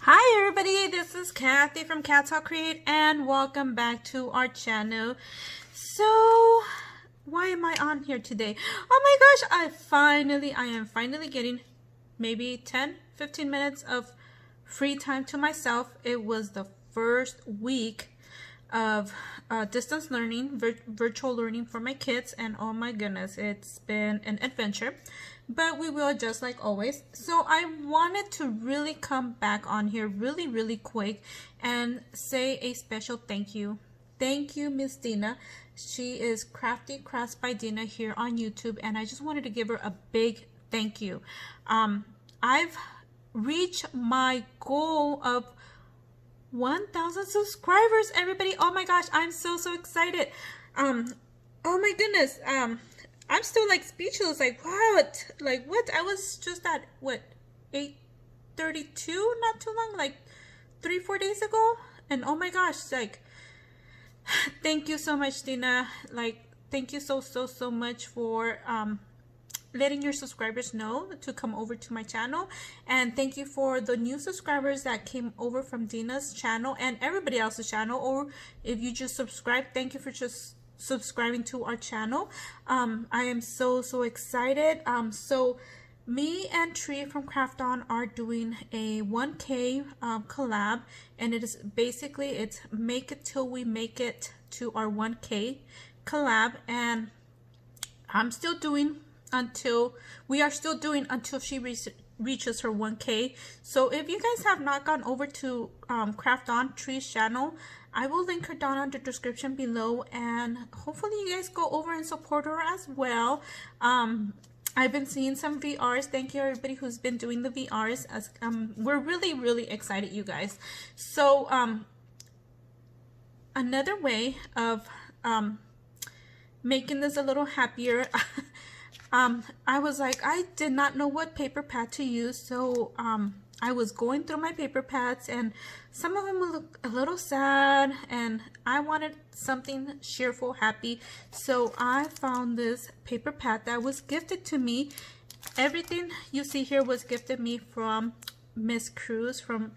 Hi everybody, this is Kathy from Katzelcreate and welcome back to our channel. So, why am I on here today? Oh my gosh, I am finally getting maybe 10-15 minutes of free time to myself. It was the first week of distance learning, virtual learning for my kids, and oh my goodness, it's been an adventure, but we will adjust like always. So I wanted to really come back on here really quick and say a special thank you. Thank you, Ms.DEANNA. She is Crafty Crafts by Deanna here on YouTube, and I just wanted to give her a big thank you. I've reached my goal of 1,000 subscribers, everybody. Oh my gosh, I'm so excited. Oh my goodness. I'm still like speechless, like what? Like what? I was just at what, 832 not too long, like 3-4 days ago, and oh my gosh, like thank you so much, Dina. Like thank you so much for letting your subscribers know to come over to my channel, and thank you for the new subscribers that came over from Dina's channel and everybody else's channel, or if you just subscribe, thank you for just subscribing to our channel. I am so excited. So me and Tree from Craft On are doing a 1K collab, and it is basically, it's make it till we make it to our 1K collab, and I'm still doing until she reaches her 1K. So if you guys have not gone over to Craft On Tree's channel, I will link her down in the description below, and hopefully you guys go over and support her as well. I've been seeing some VRs. Thank you everybody who's been doing the VRs. As we're really excited, you guys. So another way of making this a little happier, I was like, I did not know what paper pad to use, so I was going through my paper pads, and some of them look a little sad, and I wanted something cheerful, happy, so I found this paper pad that was gifted to me. Everything you see here was gifted me from Miss Cruz from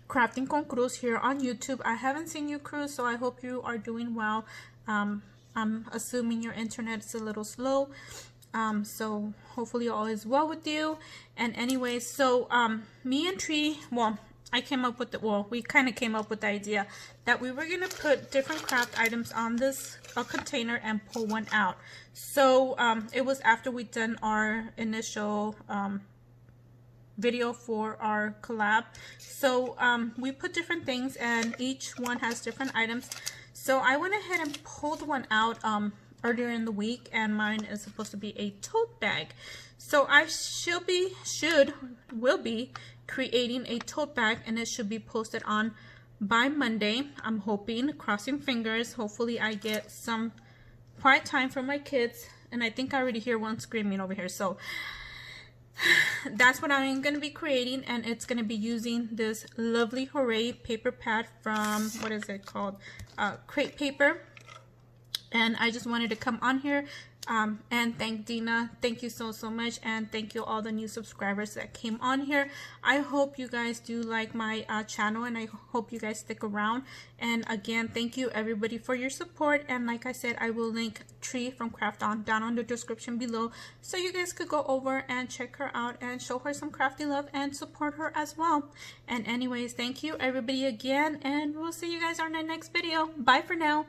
Crafting con Cruz here on YouTube. I haven't seen you, Cruz, so I hope you are doing well. I'm assuming your internet is a little slow, so hopefully all is well with you. And anyways, so me and Tree, well, we kind of came up with the idea that we were gonna put different craft items on this container and pull one out. So it was after we done our initial video for our collab. So we put different things, and each one has different items. So I went ahead and pulled one out earlier in the week, and mine is supposed to be a tote bag. So I will be creating a tote bag, and it should be posted on by Monday. I'm hoping, crossing fingers, hopefully I get some quiet time for my kids, and I think I already hear one screaming over here. So that's what I'm going to be creating, and it's going to be using this lovely Hooray paper pad from, what is it called, Crate Paper. And I just wanted to come on here and thank Dina. Thank you so much, and thank you all the new subscribers that came on here. I hope you guys do like my channel, and I hope you guys stick around. And again, thank you everybody for your support, and like I said, I will link Tree from Craft On down on the description below, so you guys could go over and check her out and show her some crafty love and support her as well. And anyways, thank you everybody again, and we'll see you guys on our next video. Bye for now.